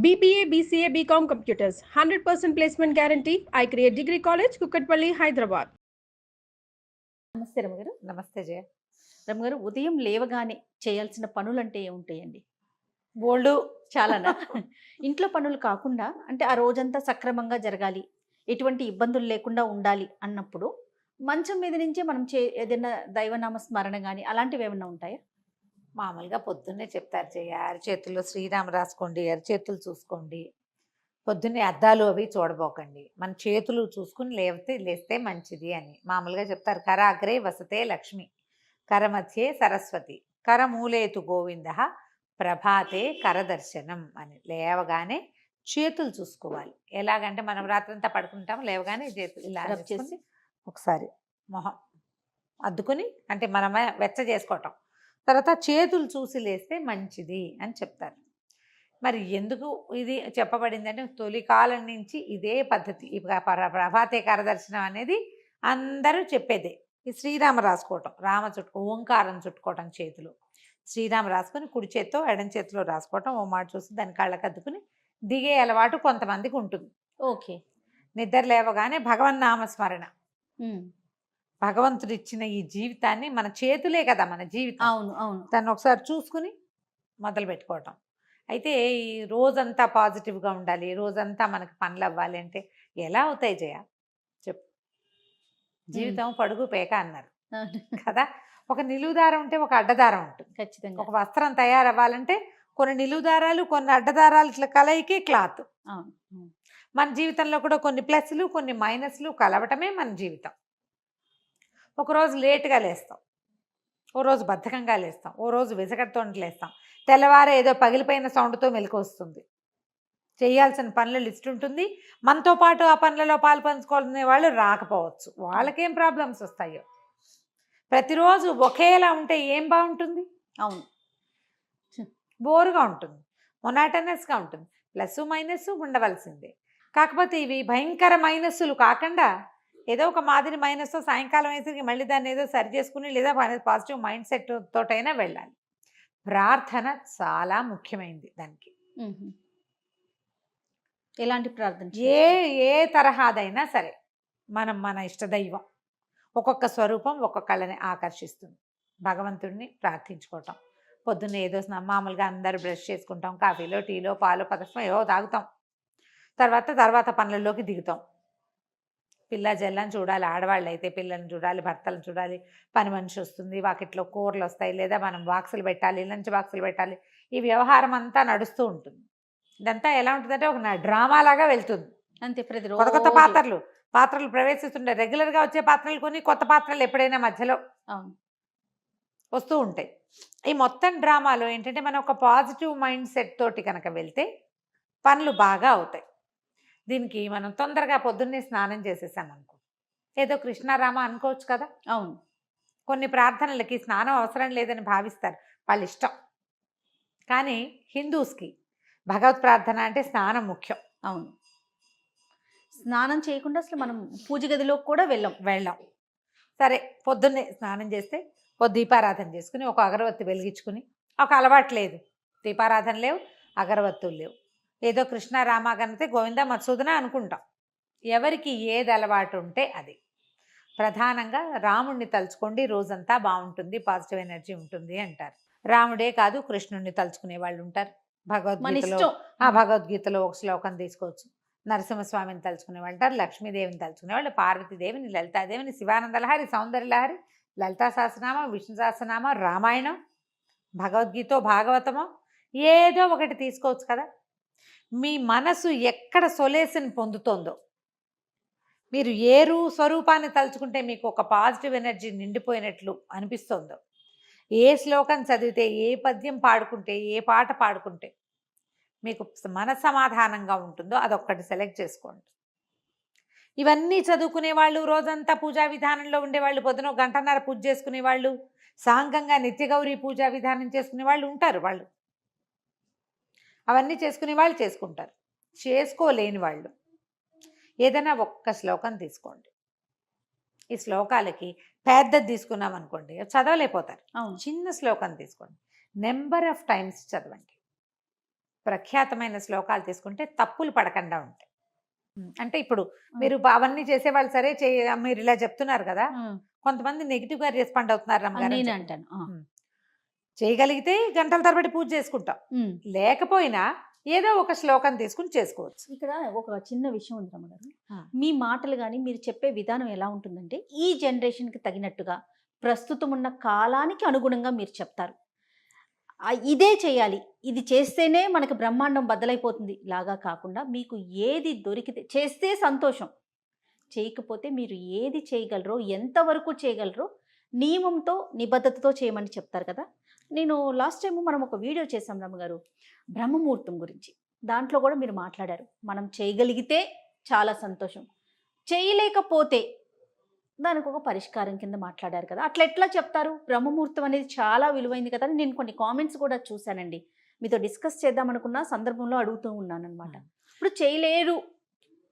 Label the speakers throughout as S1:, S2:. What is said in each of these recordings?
S1: BBA, BCA, BCom Computers. 100% placement guarantee. I create Degree College, Kukatpalli, Hyderabad.
S2: నమస్తే రమగారు.
S3: నమస్తే జయ.
S2: రమగారు, ఉదయం లేవగానే చేయాల్సిన పనులంటే ఏముంటాయండి?
S3: బోల్డు
S2: చాలానా? ఇంట్లో పనులు కాకుండా అంటే ఆ రోజంతా సక్రమంగా జరగాలి, ఎటువంటి ఇబ్బందులు లేకుండా ఉండాలి అన్నప్పుడు మంచం మీద నుంచే మనం ఏదైనా దైవనామ స్మరణ కానీ అలాంటివి ఏమైనా ఉంటాయా?
S3: మామూలుగా పొద్దున్నే చెప్తారు జయ, అరిచేతుల్లో శ్రీరామ రాసుకోండి, అరిచేతులు చూసుకోండి, పొద్దున్నే అద్దాలు అవి చూడబోకండి, మన చేతులు చూసుకుని లేస్తే మంచిది అని మామూలుగా చెప్తారు. కరాగ్రే వసతే లక్ష్మి, కరమధ్యే సరస్వతి, కరమూలేతు గోవింద, ప్రభాతే కరదర్శనం అని. లేవగానే చేతులు చూసుకోవాలి. ఎలాగంటే మనం రాత్రంతా పడుకుంటాం, లేవగానే చేతులు ఇలా
S2: రబ్ చేసి
S3: ఒకసారి మొహం అద్దుకుని, అంటే మనమే వెచ్చ చేసుకోవటం, తర్వాత చేతులు చూసి లేస్తే మంచిది అని చెప్తారు. మరి ఎందుకు ఇది చెప్పబడింది అంటే, తొలి కాలం నుంచి ఇదే పద్ధతి. ప్రభాతే కరదర్శనం అనేది అందరూ చెప్పేదే. ఈ శ్రీరామ రాసుకోవటం, ఓంకారం చుట్టుకోవటం చేతులు, శ్రీరామ రాసుకొని కుడి చేత్తో ఎడం చేతిలో రాసుకోవటం, ఓ మాట చూసి దాని కళ్ళకు అద్దుకుని దిగే అలవాటు కొంతమందికి ఉంటుంది.
S2: ఓకే.
S3: నిద్ర లేవగానే భగవన్నామస్మరణ, భగవంతుడు ఇచ్చిన ఈ జీవితాన్ని, మన చేతులే కదా మన జీవితం,
S2: అవును అవును,
S3: దాన్ని ఒకసారి చూసుకుని మొదలు పెట్టుకోవటం. అయితే ఈ రోజంతా పాజిటివ్గా ఉండాలి, రోజంతా మనకి పనులు అవ్వాలి అంటే ఎలా అవుతాయి జయ? చెప్పు. జీవితం పడుగు పేక అన్నారు కదా. ఒక నిలువుదారం ఉంటే ఒక అడ్డదారం ఉంటుంది
S2: ఖచ్చితంగా.
S3: ఒక వస్త్రం తయారవ్వాలంటే కొన్ని నిలువుదారాలు కొన్ని అడ్డదారాలు ఇట్లా కలయికే క్లాత్. మన జీవితంలో కూడా కొన్ని ప్లస్లు కొన్ని మైనస్లు కలవటమే మన జీవితం. ఒకరోజు లేటుగా లేస్తాం, ఓ రోజు బద్ధకంగా లేస్తాం, ఓ రోజు విసగడతో లేస్తాం, తెల్లవారే ఏదో పగిలిపోయిన సౌండ్తో మెలకు వస్తుంది. చేయాల్సిన పనుల లిస్ట్ ఉంటుంది, మనతో పాటు ఆ పనులలో పాలు పంచుకోవాలనే వాళ్ళు రాకపోవచ్చు, వాళ్ళకేం ప్రాబ్లమ్స్ వస్తాయో. ప్రతిరోజు ఒకేలా ఉంటే ఏం బాగుంటుంది?
S2: అవును,
S3: బోరుగా ఉంటుంది, మొనాటనస్గా ఉంటుంది. ప్లస్ మైనస్ ఉండవలసిందే. కాకపోతే ఇవి భయంకర మైనస్సులు కాకుండా ఏదో ఒక మాదిరి మైనస్తో సాయంకాలం వేసరికి మళ్ళీ దాన్ని ఏదో సరి చేసుకుని, లేదా పాజిటివ్ మైండ్ సెట్ తోటైనా వెళ్ళాలి. ప్రార్థన చాలా ముఖ్యమైనది దానికి.
S2: ఎలాంటి ప్రార్థన?
S3: ఏ తరహాదైనా సరే, మన ఇష్టదైవం ఒక్కొక్క స్వరూపం ఒక్కొక్కళ్ళని ఆకర్షిస్తుంది. భగవంతుడిని ప్రార్థించుకోవటం. పొద్దున్న ఏదో మామూలుగా అందరూ బ్రష్ చేసుకుంటాం, కాఫీలో టీలో పాలు పదసం ఏవో తాగుతాం, తర్వాత పనులలోకి దిగుతాం. పిల్ల జల్లని చూడాలి, ఆడవాళ్ళు అయితే పిల్లల్ని చూడాలి, భర్తలను చూడాలి, పని మనిషి వస్తుంది, వాకిట్లో కూరలు వస్తాయి, లేదా మనం బాక్సులు పెట్టాలి, లంచ్ బాక్సులు పెట్టాలి, ఈ వ్యవహారం అంతా నడుస్తూ ఉంటుంది. ఇదంతా ఎలా ఉంటుందంటే ఒక డ్రామాలాగా వెళ్తుంది
S2: అంతే.
S3: కొత్త కొత్త పాత్రలు ప్రవేశిస్తుంటాయి. రెగ్యులర్గా వచ్చే పాత్రలు కొన్ని, కొత్త పాత్రలు ఎప్పుడైనా మధ్యలో వస్తూ ఉంటాయి. ఈ మొత్తం డ్రామాలో ఏంటంటే మనం ఒక పాజిటివ్ మైండ్ సెట్ తోటి కనుక వెళ్తే పనులు బాగా అవుతాయి. దీనికి మనం తొందరగా పొద్దున్నే స్నానం చేసేసామనుకో, ఏదో కృష్ణారామ అనుకోవచ్చు కదా.
S2: అవును,
S3: కొన్ని ప్రార్థనలకి స్నానం అవసరం లేదని భావిస్తారు, వాళ్ళ ఇష్టం. కానీ హిందూస్కి భగవత్ ప్రార్థన అంటే స్నానం ముఖ్యం.
S2: అవును, స్నానం చేయకుండా అసలు మనం పూజ గదిలోకి కూడా వెళ్ళాం.
S3: సరే, పొద్దున్నే స్నానం చేస్తే ఓ దీపారాధన చేసుకుని, ఒక అగరవత్తి వెలిగించుకుని, ఒక అలవాటు లేదు, దీపారాధన లేవు, అగరవత్తులు లేవు, ఏదో కృష్ణారామ కనితే గోవింద మత్సూదన అనుకుంటాం. ఎవరికి ఏది అలవాటు ఉంటే అది. ప్రధానంగా రాముడిని తలుచుకోండి, రోజంతా బాగుంటుంది, పాజిటివ్ ఎనర్జీ ఉంటుంది అంటారు. రాముడే కాదు, కృష్ణుడిని తలుచుకునే వాళ్ళు ఉంటారు. భగవద్గీతలో ఒక శ్లోకం తీసుకోవచ్చు. నరసింహస్వామిని తలుచుకునే వాళ్ళు ఉంటారు, లక్ష్మీదేవిని తలుచుకునే వాళ్ళు, పార్వతీదేవిని, లలితాదేవిని, శివానందలహరి, సౌందర్యలహరి, లలితా సహస్రనామ, విష్ణు సహస్రనామ, రామాయణం, భగవద్గీత, భాగవతమో ఏదో ఒకటి తీసుకోవచ్చు కదా. మీ మనసు ఎక్కడ సొలేషన్ పొందుతోందో, మీరు ఏ స్వరూపాన్ని తలుచుకుంటే మీకు ఒక పాజిటివ్ ఎనర్జీ నిండిపోయినట్లు అనిపిస్తుందో, ఏ శ్లోకం చదివితే, ఏ పద్యం పాడుకుంటే, ఏ పాట పాడుకుంటే మీకు మనసమాధానంగా ఉంటుందో అదొక్కటి సెలెక్ట్ చేసుకోండి. ఇవన్నీ చదువుకునే వాళ్ళు, రోజంతా పూజా విధానంలో ఉండేవాళ్ళు, పొద్దున గంటన్నర పూజ చేసుకునే వాళ్ళు, సాంఘంగా నిత్యగౌరీ పూజా విధానం చేసుకునే వాళ్ళు ఉంటారు. వాళ్ళు అవన్నీ చేసుకునే వాళ్ళు చేసుకుంటారు. చేసుకోలేని వాళ్ళు ఏదైనా ఒక్క శ్లోకం తీసుకోండి. ఈ శ్లోకాలకి పెద్దది తీసుకున్నాం అనుకోండి, చదవలేకపోతారు. చిన్న శ్లోకం తీసుకోండి, నెంబర్ ఆఫ్ టైమ్స్ చదవండి. ప్రఖ్యాతమైన శ్లోకాలు తీసుకుంటే తప్పులు పడకుండా ఉంటాయి. అంటే ఇప్పుడు మీరు అవన్నీ చేసేవాళ్ళు సరే మీరు ఇలా చెప్తున్నారు కదా, కొంతమంది నెగిటివ్ గా రెస్పాండ్ అవుతున్నారు రమ్మగారు
S2: నేను
S3: అని
S2: అంటాను
S3: చేయగలిగితే గంటల తరబడి పూజ చేసుకుంటాం, లేకపోయినా ఏదో ఒక శ్లోకం తీసుకుని చేసుకోవచ్చు.
S2: ఇక్కడ ఒక చిన్న విషయం ఉంది రమ్మగారు,
S3: ఆ.
S2: మీ మాటలు కానీ మీరు చెప్పే విధానం ఎలా ఉంటుందంటే ఈ జనరేషన్కి తగినట్టుగా ప్రస్తుతం ఉన్న కాలానికి అనుగుణంగా మీరు చెప్తారు. ఇదే చేయాలి, ఇది చేస్తేనే మనకు బ్రహ్మాండం బద్దలైపోతుంది లాగా కాకుండా మీకు ఏది దొరికితే చేస్తే సంతోషం, చేయకపోతే మీరు ఏది చేయగలరో ఎంతవరకు చేయగలరో నియమంతో నిబద్ధతతో చేయమని చెప్తారు కదా. నేను లాస్ట్ టైం మనం ఒక వీడియో చేసాం రమ్మగారు బ్రహ్మముహూర్తం గురించి, దాంట్లో కూడా మీరు మాట్లాడారు మనం చేయగలిగితే చాలా సంతోషం, చేయలేకపోతే దానికి ఒక పరిష్కారం కింద మాట్లాడారు కదా. అట్లా ఎట్లా చెప్తారు? బ్రహ్మముహూర్తం అనేది చాలా విలువైంది కదా. నేను కొన్ని కామెంట్స్ కూడా చూశానండి, మీతో డిస్కస్ చేద్దామనుకున్న సందర్భంలో అడుగుతూ ఉన్నాను అనమాట. ఇప్పుడు చేయలేరు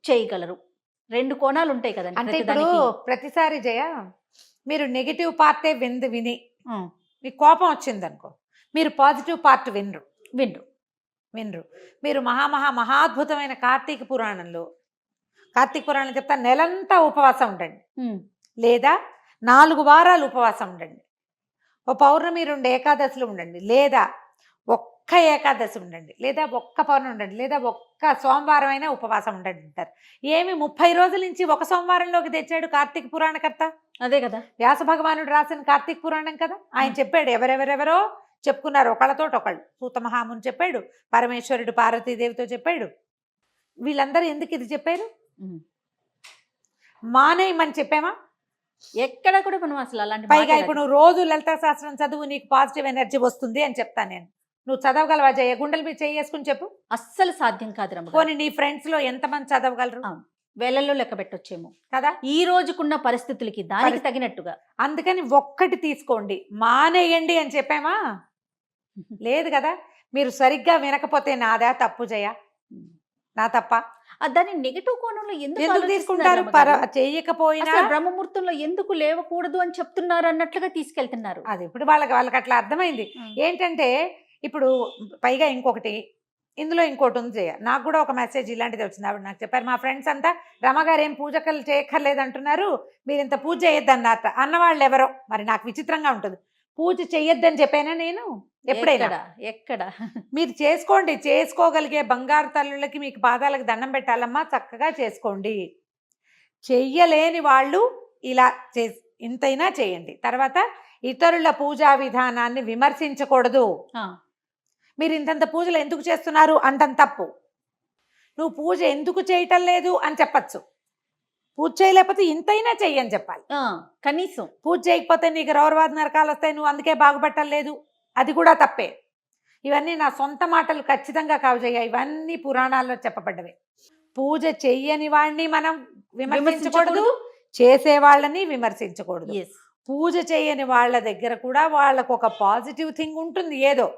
S2: చేయగలరు రెండు కోణాలు ఉంటాయి కదండి.
S3: అంటే ఇప్పుడు ప్రతిసారి జయ మీరు నెగిటివ్ పార్టే విని మీకు కోపం వచ్చింది అనుకో, మీరు పాజిటివ్ పార్ట్ వినరు. మీరు మహాద్భుతమైన కార్తీక పురాణం చెప్తా నెలంతా ఉపవాసం ఉండండి, లేదా 4 వారాలు ఉపవాసం ఉండండి, ఓ పౌర్ణమి 2 ఏకాదశులు ఉండండి, లేదా ఒక్క ఏకాదశి ఉండండి, లేదా ఒక్క పౌర్ణమి ఉండండి, లేదా ఒక్క సోమవారం అయినా ఉపవాసం ఉండండి అంటారు. ఏమి 30 రోజుల నుంచి ఒక సోమవారంలోకి తెచ్చాడు కార్తీక పురాణకర్త, అదే కదా వ్యాస భగవానుడు రాసిన కార్తీక పురాణం కదా. ఆయన చెప్పాడు, ఎవరెవరెవరో చెప్పుకున్నారు ఒకళ్ళతో ఒకళ్ళు. సూత మహాముని చెప్పాడు, పరమేశ్వరుడు పార్వతీదేవితో చెప్పాడు. వీళ్ళందరూ ఎందుకు ఇది చెప్పారు? మానేయమని చెప్పామా?
S2: ఎక్కడ కూడా మనం అసలు అలాంటి
S3: పైగా ఇప్పుడు నువ్వు రోజు లలితా శాస్త్రం చదువు, నీకు పాజిటివ్ ఎనర్జీ వస్తుంది అని చెప్తాను నేను. నువ్వు చదవగలవా జయ? గుండెల మీద చేసుకుని చెప్పు.
S2: అస్సలు సాధ్యం కాదు రమ్మ.
S3: పోనీ నీ ఫ్రెండ్స్ లో ఎంతమంది చదవగలరు?
S2: వేలల్లో లెక్క పెట్టొచ్చేమో
S3: కదా
S2: ఈ రోజుకున్న పరిస్థితులకి దానికి తగినట్టుగా.
S3: అందుకని ఒక్కటి తీసుకోండి, మానేయండి అని చెప్పామా? లేదు కదా. మీరు సరిగ్గా వినకపోతే నాదా తప్పు జయ? నా తప్ప?
S2: దాన్ని నెగిటివ్ కోణంలో ఎందుకు
S3: తీసుకుంటారు? చేయకపోయినా
S2: బ్రహ్మముహూర్తంలో ఎందుకు లేవకూడదు అని చెప్తున్నారు అన్నట్లుగా తీసుకెళ్తున్నారు.
S3: అది ఇప్పుడు వాళ్ళకి అట్లా అర్థమైంది. ఏంటంటే ఇప్పుడు పైగా ఇందులో ఇంకోటి ఉంది జయ. నాకు కూడా ఒక మెసేజ్ ఇలాంటిది వచ్చింది, ఆవిడ నాకు చెప్పారు. మా ఫ్రెండ్స్ అంతా రమగారు ఏం పూజకలు చేయక్కర్లేదు అంటున్నారు, మీరు ఇంత పూజ చేయొద్దన్నట్ట అన్నవాళ్ళు ఎవరో. మరి నాకు విచిత్రంగా ఉంటుంది. పూజ చెయ్యొద్దని చెప్పానా నేను ఎప్పుడైనా?
S2: ఎక్కడ
S3: మీరు చేసుకోండి, చేసుకోగలిగే బంగారు తల్లులకి మీకు పాదాలకు దండం పెట్టాలమ్మా, చక్కగా చేసుకోండి. చెయ్యలేని వాళ్ళు ఇలా ఇంతైనా చేయండి. తర్వాత ఇతరుల పూజా విధానాన్ని విమర్శించకూడదు. మీరు ఇంతంత పూజలు ఎందుకు చేస్తున్నారు అంటం తప్పు. నువ్వు పూజ ఎందుకు చేయటం లేదు అని చెప్పచ్చు. పూజ చేయలేకపోతే ఇంతైనా చెయ్యని చెప్పాలి.
S2: కనీసం
S3: పూజ చేయకపోతే నీకు రౌరవాద నరకాలు వస్తాయి, నువ్వు అందుకే బాగుపట్టలేదు, అది కూడా తప్పే. ఇవన్నీ నా సొంత మాటలు ఖచ్చితంగా కావు జయ, ఇవన్నీ పురాణాల్లో చెప్పబడ్డవే. పూజ చెయ్యని వాడిని మనం విమర్శించకూడదు, చేసే వాళ్ళని విమర్శించకూడదు. పూజ చేయని వాళ్ళ దగ్గర కూడా వాళ్ళకు ఒక పాజిటివ్ థింగ్ ఉంటుంది, ఏదో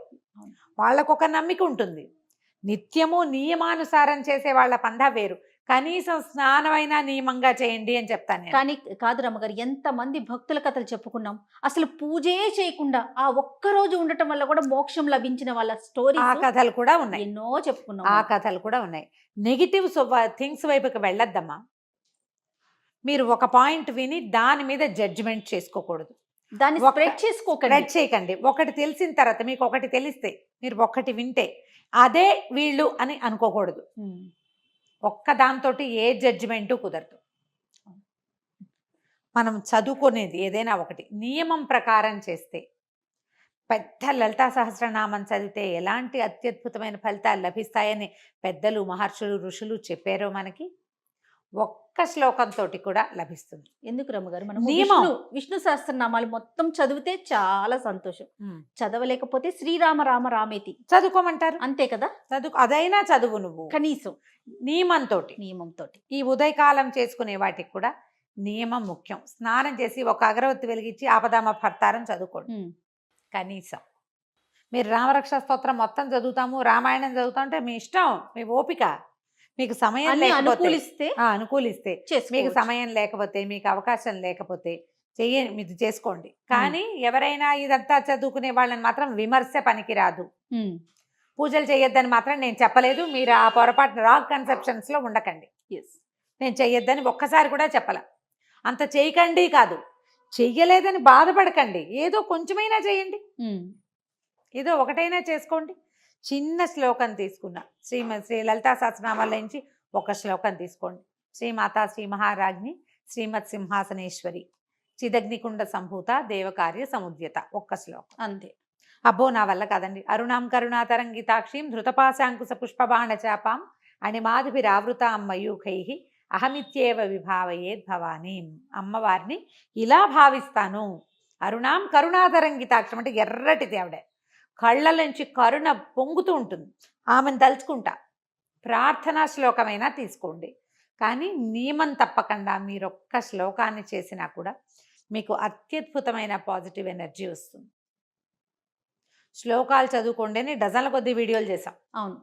S3: వాళ్ళకు ఒక నమ్మిక ఉంటుంది. నిత్యము నియమానుసారం చేసే వాళ్ళ పందా వేరు. కనీసం స్నానమైనా నియమంగా చేయండి అని చెప్తాను.
S2: కానీ కాదు రమ్మగారు, ఎంతమంది భక్తుల కథలు చెప్పుకున్నాం, అసలు పూజే చేయకుండా ఆ ఒక్కరోజు ఉండటం వల్ల కూడా మోక్షం లభించిన వాళ్ళ స్టోరీ,
S3: ఆ కథలు కూడా ఉన్నాయి,
S2: ఎన్నో చెప్పుకున్నాం.
S3: ఆ కథలు కూడా ఉన్నాయి. నెగిటివ్ థింగ్స్ వైపుకి వెళ్ళొద్దమ్మా. మీరు ఒక పాయింట్ విని దాని మీద జడ్జిమెంట్ చేసుకోకూడదు,
S2: దాన్ని స్ప్రెడ్
S3: చేయకండి. ఒకటి తెలిసిన తర్వాత మీకు ఒకటి తెలిస్తే, మీరు ఒకటి వింటే అదే వీళ్ళు అని అనుకోకూడదు. ఒక్క దాంతో ఏ జడ్జిమెంటు కుదరదు. మనం చదువుకునేది ఏదైనా ఒకటి నియమం ప్రకారం చేస్తే, పెద్ద లలితా సహస్రనామం చదివితే ఎలాంటి అత్యద్భుతమైన ఫలితాలు లభిస్తాయని పెద్దలు, మహర్షులు, ఋషులు చెప్పారో మనకి ఒక్క శ్లోకంతో కూడా లభిస్తుంది.
S2: ఎందుకు రమ్మగారు, మనం విష్ణు సహస్రనామాలు మొత్తం చదివితే చాలా సంతోషం. చదవలేకపోతే శ్రీరామ రామ రామేతి
S3: చదువుకోమంటారు,
S2: అంతే కదా.
S3: అదైనా చదువు నువ్వు కనీసం నియమంతో. ఈ ఉదయకాలం చేసుకునే వాటికి కూడా నియమం ముఖ్యం. స్నానం చేసి ఒక అగరవత్తి వెలిగించి ఆపదామ భర్తారం చదువుకోండి కనీసం. మీరు రామరక్ష స్తోత్రం మొత్తం చదువుతాము, రామాయణం చదువుతా ఉంటే మీ ఇష్టం, మీ ఓపిక. మీకు సమయం అనుకూలిస్తే మీకు సమయం లేకపోతే, మీకు అవకాశం లేకపోతే మీరు చేసుకోండి. కానీ ఎవరైనా ఇదంతా చదువుకునే వాళ్ళని మాత్రం విమర్శ పనికిరాదు. పూజలు చేయొద్దని మాత్రం నేను చెప్పలేదు. మీరు ఆ పొరపాటు రాంగ్ కన్సెప్షన్స్లో ఉండకండి.
S2: ఎస్.
S3: నేను చెయ్యొద్దని ఒక్కసారి కూడా చెప్పాల. అంత చేయకండి కాదు, చెయ్యలేదని బాధపడకండి. ఏదో కొంచెమైనా చేయండి, ఏదో ఒకటైనా చేసుకోండి. చిన్న శ్లోకం తీసుకున్నా, శ్రీ లలితా సహస్రనామాల నుంచి ఒక శ్లోకం తీసుకోండి. శ్రీమాతా శ్రీ మహారాజ్ని శ్రీమత్ సింహాసనేశ్వరి చిదగ్నికుండ సంభూత దేవకార్య సముద్యత, ఒక్క శ్లోకం
S2: అంతే.
S3: అబ్బో నా వల్ల కాదండి. అరుణాం కరుణాతరంగితాక్షీం ధృతపాశాంకుశ పుష్పబాణ చాపాం అణిమాదిభిరావృతాం మయూఖై అహమిత్యేవ విభావయేద్ భవానీం. అమ్మవారిని ఇలా భావిస్తాను. అరుణాం కరుణాతరంగితాక్షం అంటే ఎర్రటిది ఆవిడ, కళ్ళ నుంచి కరుణ పొంగుతూ ఉంటుంది. ఆమెను తలుచుకుంటా. ప్రార్థనా శ్లోకమైనా తీసుకోండి, కానీ నియమం తప్పకుండా మీరు ఒక్క శ్లోకాన్ని చేసినా కూడా మీకు అత్యద్భుతమైన పాజిటివ్ ఎనర్జీ వస్తుంది. శ్లోకాలు చదువుకోండి, డజన్ల కొద్ది వీడియోలు చేసాం.
S2: అవును.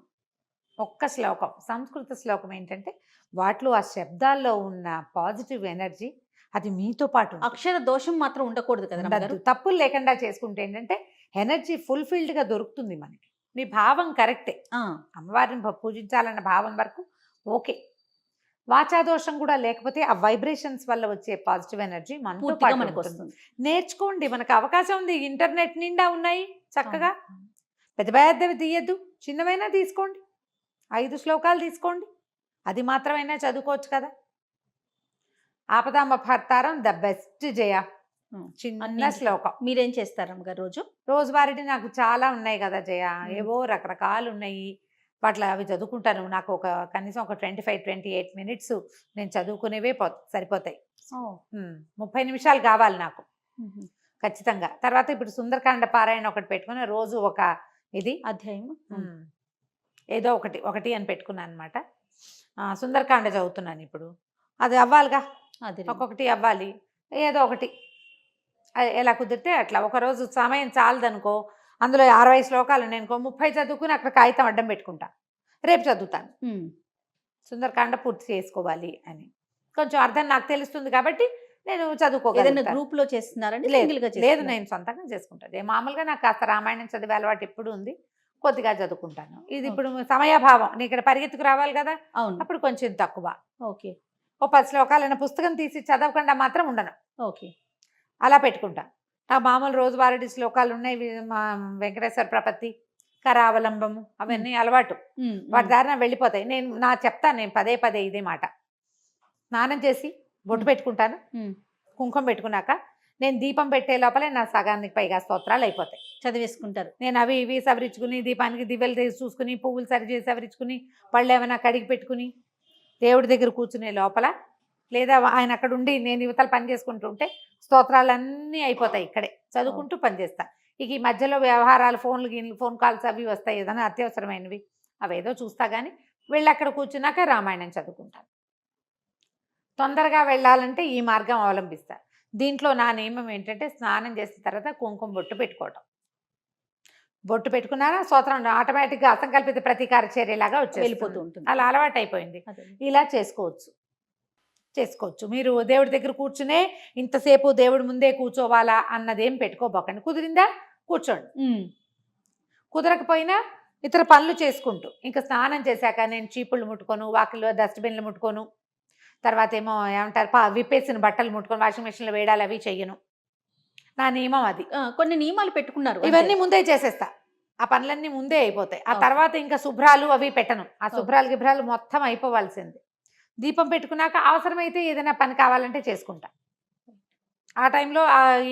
S3: ఒక్క శ్లోకం, సంస్కృత శ్లోకం ఏంటంటే వాటిలో ఆ శబ్దాల్లో ఉన్న పాజిటివ్ ఎనర్జీ అది మీతో పాటు ఉంటుంది.
S2: అక్షర దోషం మాత్రం ఉండకూడదు కదా
S3: ఉండద్దు. తప్పులు లేకుండా చేసుకుంటే ఏంటంటే ఎనర్జీ ఫుల్ఫిల్డ్గా దొరుకుతుంది మనకి. మీ భావం కరెక్టే, అమ్మవారిని పూజించాలన్న భావం వరకు ఓకే. వాచాదోషం కూడా లేకపోతే ఆ వైబ్రేషన్స్ వల్ల వచ్చే పాజిటివ్ ఎనర్జీ మనతో పాటు
S2: మనకు
S3: ఉంటుంది.
S2: వస్తుంది.
S3: నేర్చుకోండి, మనకు అవకాశం ఉంది. ఇంటర్నెట్ నిండా ఉన్నాయి చక్కగా. పెద్ద పెద్దవి తీయద్దు, చిన్నవైనా తీసుకోండి. 5 శ్లోకాలు తీసుకోండి, అది మాత్రమైనా చదువుకోవచ్చు కదా. ఆపదామపహర్తారం ద బెస్ట్ జయ, చిన్న శ్లోకం.
S2: మీరేం చేస్తారు అమ్మగారు రోజు?
S3: రోజువారీ నాకు చాలా ఉన్నాయి కదా జయ, ఏవో రకరకాలు ఉన్నాయి. వాటిలో అవి చదువుకుంటాను. నాకు కనీసం ఒక 25-28 మినిట్స్ నేను చదువుకునేవే సరిపోతాయి. 30 నిమిషాలు కావాలి నాకు ఖచ్చితంగా. తర్వాత ఇప్పుడు సుందరకాండ పారాయణ ఒకటి పెట్టుకుని రోజు ఒక ఇది
S2: అధ్యాయం
S3: ఏదో ఒకటి అని పెట్టుకున్నాను అనమాట. సుందరకాండ చదువుతున్నాను ఇప్పుడు. అది అవ్వాలిగా, ఒక్కొక్కటి అవ్వాలి, ఏదో ఒకటి ఎలా కుదిరితే అట్లా. ఒకరోజు సమయం చాలదనుకో, అందులో 60 శ్లోకాలు నేను 30 చదువుకుని అక్కడ కాగితం అడ్డం పెట్టుకుంటా, రేపు చదువుతాను. సుందరకాండ పూర్తి చేసుకోవాలి అని కొంచెం అర్థం నాకు తెలుస్తుంది కాబట్టి నేను చదువుకోగలను.
S2: గ్రూప్ లో చేస్తున్నారండి?
S3: లేదు, నేను సొంతంగా చేసుకుంటాను. మామూలుగా నాకు కాస్త రామాయణం చదివే అలవాటు ఎప్పుడు ఉంది, కొద్దిగా చదువుకుంటాను. ఇది ఇప్పుడు సమయాభావం, నేను ఇక్కడ పరిగెత్తుకు రావాలి కదా, అప్పుడు కొంచెం తక్కువ.
S2: ఓకే.
S3: ఓ 10 శ్లోకాలైనా పుస్తకం తీసి చదవకుండా మాత్రం ఉండను.
S2: ఓకే,
S3: అలా పెట్టుకుంటా. నా మామూలు రోజువారీ శ్లోకాలు ఉన్నాయి, వెంకటేశ్వర ప్రపత్తి, కరావలంబము, అవన్నీ అలవాటు. వాటి దారిన వెళ్ళిపోతాయి. నేను చెప్తాను పదే ఇదే మాట. స్నానం చేసి బొట్టు పెట్టుకుంటాను, కుంకుమ పెట్టుకున్నాక నేను దీపం పెట్టే లోపలే నా సగానికి పైగా స్తోత్రాలు అయిపోతాయి.
S2: చదివేసుకుంటారు.
S3: నేను అవి ఇవి సవరించుకుని, దీపానికి దివ్యలు చూసుకుని, పువ్వులు సరిచేసి సవరించుకుని, పళ్ళు ఏమైనా కడిగి పెట్టుకుని దేవుడి దగ్గర కూర్చునే లోపల, లేదా ఆయన అక్కడ ఉండి నేను యువతలు పని చేసుకుంటుంటే స్తోత్రాలన్నీ అయిపోతాయి. ఇక్కడే చదువుకుంటూ పనిచేస్తా. ఇక ఈ మధ్యలో వ్యవహారాలు, ఫోన్ కాల్స్ అవి వస్తాయి, ఏదైనా అత్యవసరమైనవి, అవేదో చూస్తా. కానీ వెళ్ళి అక్కడ కూర్చున్నాక రామాయణం చదువుకుంటాను. తొందరగా వెళ్ళాలంటే ఈ మార్గం అవలంబిస్తా. దీంట్లో నా నియమం ఏంటంటే స్నానం చేసిన తర్వాత కుంకుమ బొట్టు పెట్టుకోవటం. బొట్టు పెట్టుకున్నారా స్తోత్రం ఆటోమేటిక్గా అసంకల్పిత ప్రతీకార చర్యలాగా వెళ్ళిపోతూ ఉంటుంది. అలా అలవాటు అయిపోయింది. ఇలా చేసుకోవచ్చు. మీరు దేవుడి దగ్గర కూర్చునే ఇంతసేపు దేవుడి ముందే కూర్చోవాలా అన్నదేం పెట్టుకోబోకండి. కుదిరిందా కూర్చోండి, కుదరకపోయినా ఇతర పనులు చేసుకుంటూ, ఇంకా స్నానం చేశాక నేను చీపుళ్ళు ముట్టుకోను, వాకిల్లో డస్ట్బిన్లు ముట్టుకోను, తర్వాత ఏమో ఏమంటారు విప్పేసిన బట్టలు ముట్టుకొని వాషింగ్ మిషన్లో వేయడాలి, అవి చెయ్యను. నా నియమం అది.
S2: కొన్ని నియమాలు పెట్టుకున్నారు,
S3: ఇవన్నీ ముందే చేసేస్తా. ఆ పనులన్నీ ముందే అయిపోతాయి. ఆ తర్వాత ఇంకా శుభ్రాలు అవి పెట్టను. ఆ గిభ్రాలు మొత్తం అయిపోవాల్సింది. దీపం పెట్టుకున్నాక అవసరమైతే ఏదైనా పని కావాలంటే చేసుకుంటా. ఆ టైంలో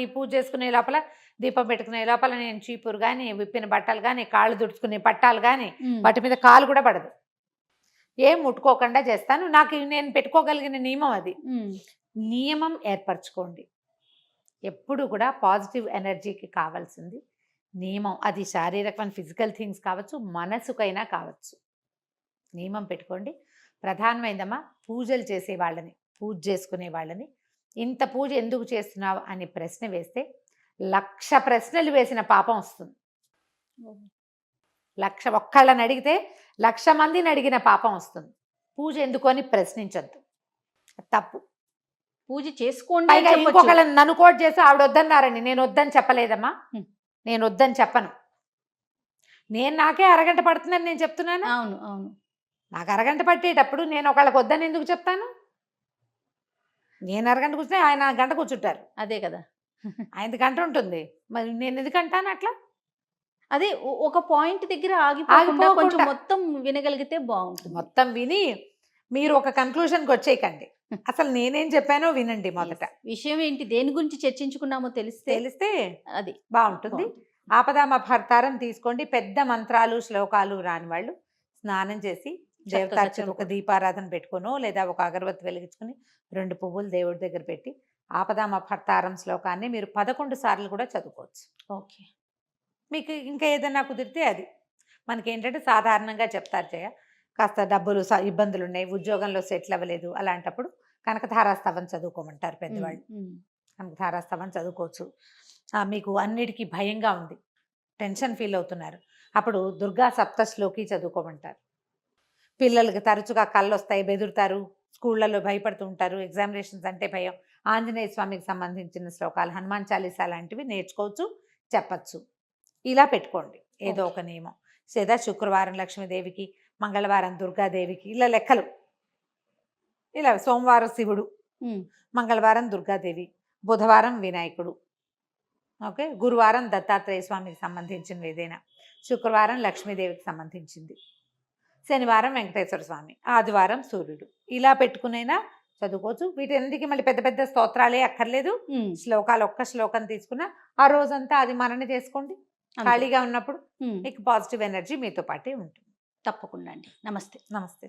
S3: ఈ పూజ చేసుకునే లోపల, దీపం పెట్టుకునే లోపల నేను చీపురు కానీ, విప్పిన బట్టలు కానీ, కాళ్ళు దుడుచుకునే పట్టాలు కానీ, వాటి మీద కాలు కూడా పడదు, ఏం ముట్టుకోకుండా చేస్తాను. నేను పెట్టుకోగలిగిన నియమం అది. నియమం ఏర్పరచుకోండి. ఎప్పుడు కూడా పాజిటివ్ ఎనర్జీకి కావాల్సింది నియమం. అది శారీరకమైన ఫిజికల్ థింగ్స్ కావచ్చు, మనసుకైనా కావచ్చు. నియమం పెట్టుకోండి. ప్రధానమైందమ్మా పూజలు చేసే వాళ్ళని, పూజ చేసుకునే వాళ్ళని, ఇంత పూజ ఎందుకు చేస్తున్నావు అని ప్రశ్న వేస్తే 1,00,000 ప్రశ్నలు వేసిన పాపం వస్తుంది. 1,00,000 ఒక్కళ్ళని అడిగితే 1,00,000 మందిని అడిగిన పాపం వస్తుంది. పూజ ఎందుకు అని ప్రశ్నించద్దు, తప్పు.
S2: పూజ చేసుకోండి.
S3: ఇంకొకళ్ళని నన్ను కోట్ చేసి ఆవిడ వద్దన్నారని నేను వద్దని చెప్పలేదమ్మా, నేను వద్దని చెప్పను. నాకే అరగంట పడుతుందని నేను చెప్తున్నాను.
S2: అవును అవును
S3: నాకు అరగంట పట్టేటప్పుడు నేను ఒకళ్ళకి వద్దని ఎందుకు చెప్తాను? నేను అరగంట కూర్చుంటే ఆయన గంట కూర్చుంటారు.
S2: అదే కదా.
S3: ఆయనది గంట ఉంటుంది, మరి నేను ఎందుకంటాను అట్లా?
S2: అదే ఒక పాయింట్ దగ్గర ఆగిపోకుండా కొంచెం
S3: ఆగిపోకుండా.
S2: మొత్తం వినగలిగితే బాగుంటుంది.
S3: మొత్తం విని మీరు ఒక కన్క్లూషన్కి వచ్చేయకండి. అసలు నేనేం చెప్పానో వినండి మొదట.
S2: విషయం ఏంటి, దేని గురించి చర్చించుకున్నామో తెలిస్తే అది
S3: బాగుంటుంది. ఆపదామపహర్తారం తీసుకోండి. పెద్ద మంత్రాలు శ్లోకాలు రాని వాళ్ళు స్నానం చేసి దేవతార్చన ఒక దీపారాధన పెట్టుకునో లేదా ఒక అగరబత్తి వెలిగించుకుని 2 పువ్వులు దేవుడి దగ్గర పెట్టి ఆపదామపహర్తారం శ్లోకాన్ని మీరు 11 సార్లు కూడా చదువుకోవచ్చు.
S2: ఓకే.
S3: మీకు ఇంకా ఏదైనా కుదిరితే అది. మనకేంటంటే సాధారణంగా చెప్తారు జయ, కాస్త డబ్బులు ఇబ్బందులు ఉన్నాయి, ఉద్యోగంలో సెటిల్ అవ్వలేదు, అలాంటప్పుడు కనకధారాస్తవం చదువుకోమంటారు పెద్దవాళ్ళు. కనకధారాస్తవం చదువుకోవచ్చు. మీకు అన్నిటికీ భయంగా ఉంది, టెన్షన్ ఫీల్ అవుతున్నారు, అప్పుడు దుర్గా సప్తశ్లోకి చదువుకోమంటారు. పిల్లలకి తరచుగా కళ్ళు వస్తాయి, బెదురుతారు, స్కూళ్ళలో భయపడుతూ ఉంటారు, ఎగ్జామినేషన్స్ అంటే భయం, ఆంజనేయ స్వామికి సంబంధించిన శ్లోకాలు, హనుమాన్ చాలీసా లాంటివి నేర్చుకోవచ్చు, చెప్పచ్చు. ఇలా పెట్టుకోండి ఏదో ఒక నియమం. లేదా శుక్రవారం లక్ష్మీదేవికి, మంగళవారం దుర్గాదేవికి, ఇలా లెక్కలు. ఇలా సోమవారం శివుడు, మంగళవారం దుర్గాదేవి, బుధవారం వినాయకుడు, ఓకే, గురువారం దత్తాత్రేయ స్వామికి సంబంధించినవి ఏదైనా, శుక్రవారం లక్ష్మీదేవికి సంబంధించింది, శనివారం వెంకటేశ్వర స్వామి, ఆదివారం సూర్యుడు. ఇలా పెట్టుకునైనా చదువుకోవచ్చు. వీటన్నిటికీ మళ్ళీ పెద్ద పెద్ద స్తోత్రాలే అక్కర్లేదు. శ్లోకాలు ఒక్క శ్లోకం తీసుకున్నా ఆ రోజంతా అది మనన చేసుకోండి. ఖాళీగా ఉన్నప్పుడు మీకు పాజిటివ్ ఎనర్జీ మీతో పాటే ఉంటుంది.
S2: తప్పకుండా అండి. నమస్తే.
S3: నమస్తే.